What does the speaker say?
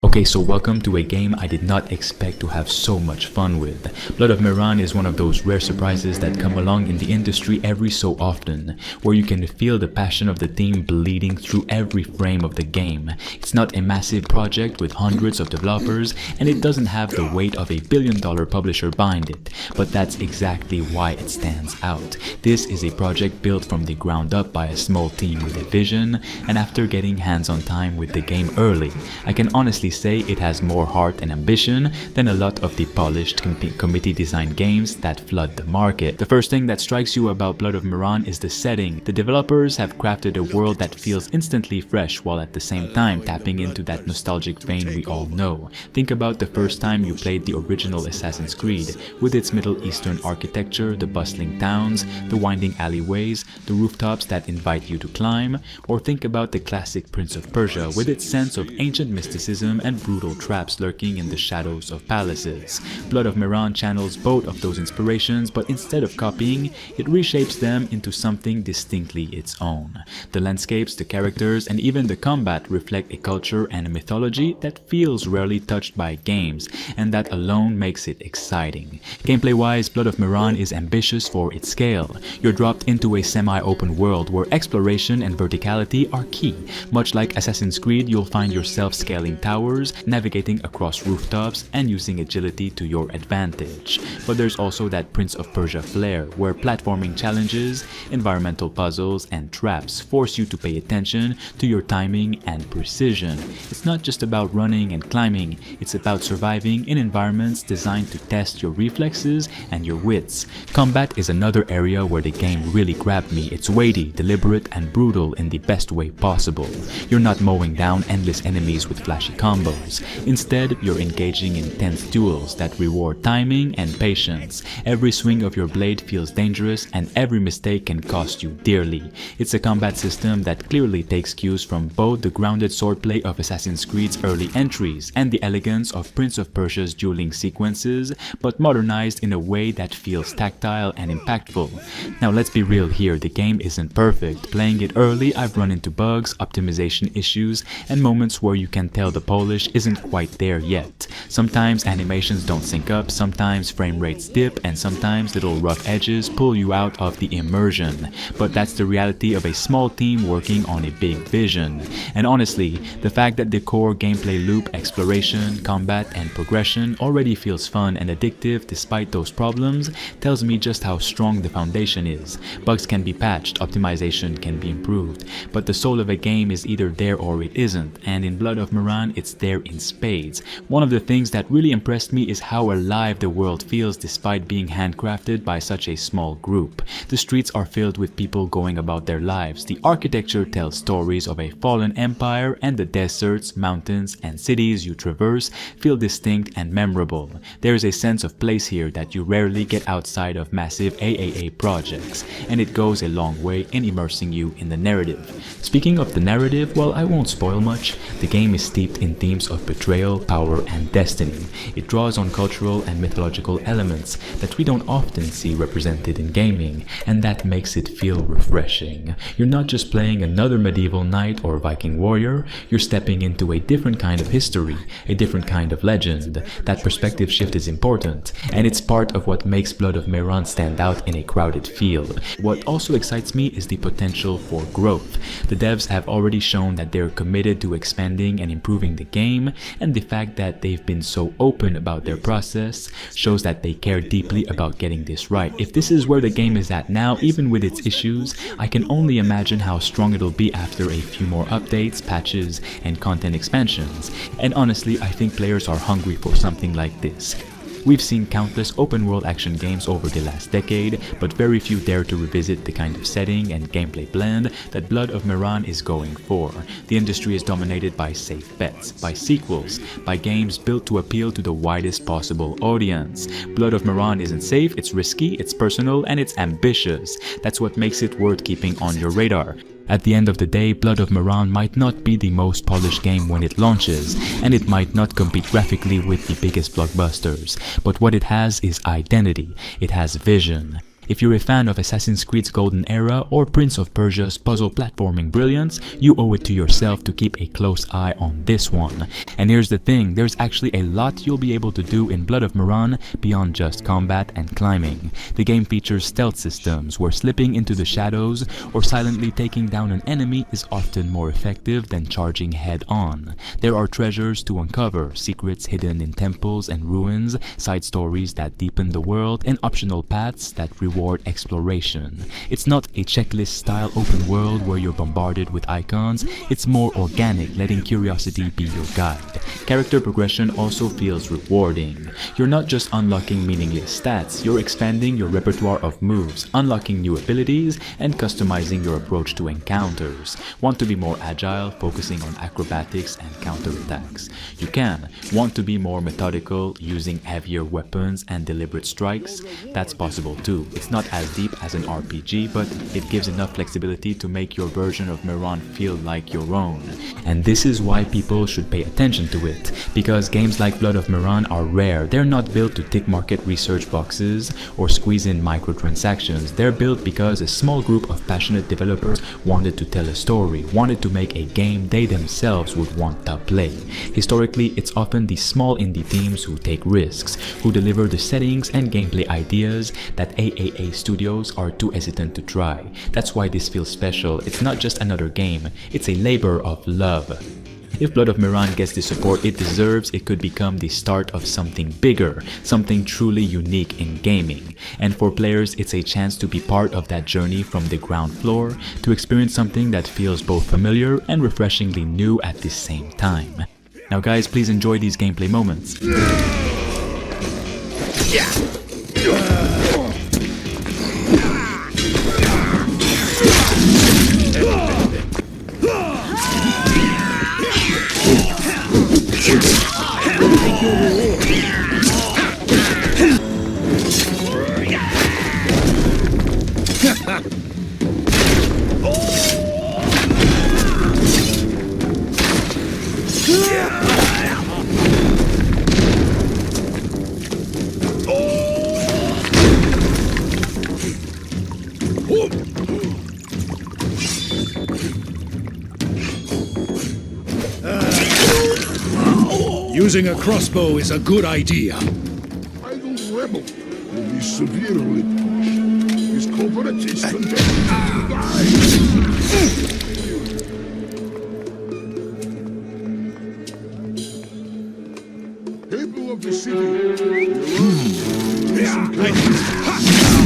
Okay, so welcome to a game I did not expect to have so much fun with. Blood of Miran is one of those rare surprises that come along in the industry every so often, where you can feel the passion of the team bleeding through every frame of the game. It's not a massive project with hundreds of developers, and it doesn't have the weight of a billion-dollar publisher behind it, but that's exactly why it stands out. This is a project built from the ground up by a small team with a vision, and after getting hands-on time with the game early, I can honestly say it has more heart and ambition than a lot of the polished committee designed games that flood the market. The first thing that strikes you about Blood of Miran is the setting. The developers have crafted a world that feels instantly fresh while at the same time tapping into that nostalgic vein we all know. Think about the first time you played the original Assassin's Creed, with its Middle Eastern architecture, the bustling towns, the winding alleyways, the rooftops that invite you to climb, or think about the classic Prince of Persia with its sense of ancient mysticism and brutal traps lurking in the shadows of palaces. Blood of Miran channels both of those inspirations, but instead of copying, it reshapes them into something distinctly its own. The landscapes, the characters, and even the combat reflect a culture and a mythology that feels rarely touched by games, and that alone makes it exciting. Gameplay-wise, Blood of Miran is ambitious for its scale. You're dropped into a semi-open world where exploration and verticality are key. Much like Assassin's Creed, you'll find yourself scaling towers, navigating across rooftops, and using agility to your advantage. But there's also that Prince of Persia flair, where platforming challenges, environmental puzzles, and traps force you to pay attention to your timing and precision. It's not just about running and climbing, it's about surviving in environments designed to test your reflexes and your wits. Combat is another area where the game really grabbed me. It's weighty, deliberate, and brutal in the best way possible. You're not mowing down endless enemies with flashy combos. Instead, you're engaging in tense duels that reward timing and patience. Every swing of your blade feels dangerous, and every mistake can cost you dearly. It's a combat system that clearly takes cues from both the grounded swordplay of Assassin's Creed's early entries and the elegance of Prince of Persia's dueling sequences, but modernized in a way that feels tactile and impactful. Now let's be real here, the game isn't perfect. Playing it early, I've run into bugs, optimization issues, and moments where you can tell the polish isn't quite there yet. Sometimes animations don't sync up, sometimes frame rates dip, and sometimes little rough edges pull you out of the immersion. But that's the reality of a small team working on a big vision. And honestly, the fact that the core gameplay loop, exploration, combat, and progression already feels fun and addictive despite those problems tells me just how strong the foundation is. Bugs can be patched, optimization can be improved, but the soul of a game is either there or it isn't, and in Blood of Miran, it's there in spades. One of the things that really impressed me is how alive the world feels despite being handcrafted by such a small group. The streets are filled with people going about their lives. The architecture tells stories of a fallen empire, and the deserts, mountains, and cities you traverse feel distinct and memorable. There is a sense of place here that you rarely get outside of massive AAA projects, and it goes a long way in immersing you in the narrative. Speaking of the narrative, well, I won't spoil much. The game is steeped in themes of betrayal, power, and destiny. It draws on cultural and mythological elements that we don't often see represented in gaming, and that makes it feel refreshing. You're not just playing another medieval knight or Viking warrior, you're stepping into a different kind of history, a different kind of legend. That perspective shift is important, and it's part of what makes Blood of Miran stand out in a crowded field. What also excites me is the potential for growth. The devs have already shown that they're committed to expanding and improving the game, and the fact that they've been so open about their process shows that they care deeply about getting this right. If this is where the game is at now, even with its issues, I can only imagine how strong it'll be after a few more updates, patches, and content expansions. And honestly, I think players are hungry for something like this. We've seen countless open-world action games over the last decade, but very few dare to revisit the kind of setting and gameplay blend that Blood of Miran is going for. The industry is dominated by safe bets, by sequels, by games built to appeal to the widest possible audience. Blood of Miran isn't safe, it's risky, it's personal, and it's ambitious. That's what makes it worth keeping on your radar. At the end of the day, Blood of Miran might not be the most polished game when it launches, and it might not compete graphically with the biggest blockbusters, but what it has is identity, it has vision. If you're a fan of Assassin's Creed's golden era or Prince of Persia's puzzle platforming brilliance, you owe it to yourself to keep a close eye on this one. And here's the thing, there's actually a lot you'll be able to do in Blood of Meran beyond just combat and climbing. The game features stealth systems where slipping into the shadows or silently taking down an enemy is often more effective than charging head on. There are treasures to uncover, secrets hidden in temples and ruins, side stories that deepen the world, and optional paths that reward exploration. It's not a checklist-style open world where you're bombarded with icons, it's more organic, letting curiosity be your guide. Character progression also feels rewarding. You're not just unlocking meaningless stats, you're expanding your repertoire of moves, unlocking new abilities, and customizing your approach to encounters. Want to be more agile, focusing on acrobatics and counterattacks? You can. Want to be more methodical, using heavier weapons and deliberate strikes? That's possible too. It's not as deep as an RPG, but it gives enough flexibility to make your version of Meran feel like your own. And this is why people should pay attention to it, because games like Blood of Meran are rare. They're not built to tick market research boxes or squeeze in microtransactions. They're built because a small group of passionate developers wanted to tell a story, wanted to make a game they themselves would want to play. Historically, it's often these small indie teams who take risks, who deliver the settings and gameplay ideas that AAA studios are too hesitant to try. That's why this feels special. It's not just another game, it's a labor of love. If Blood of Meran gets the support it deserves, it could become the start of something bigger, something truly unique in gaming. And for players, it's a chance to be part of that journey from the ground floor, to experience something that feels both familiar and refreshingly new at the same time. Now guys, please enjoy these gameplay moments. Using a crossbow is a good idea. Idle rebel will be severely punished. His corporate condemned to die. People of the city, listen carefully.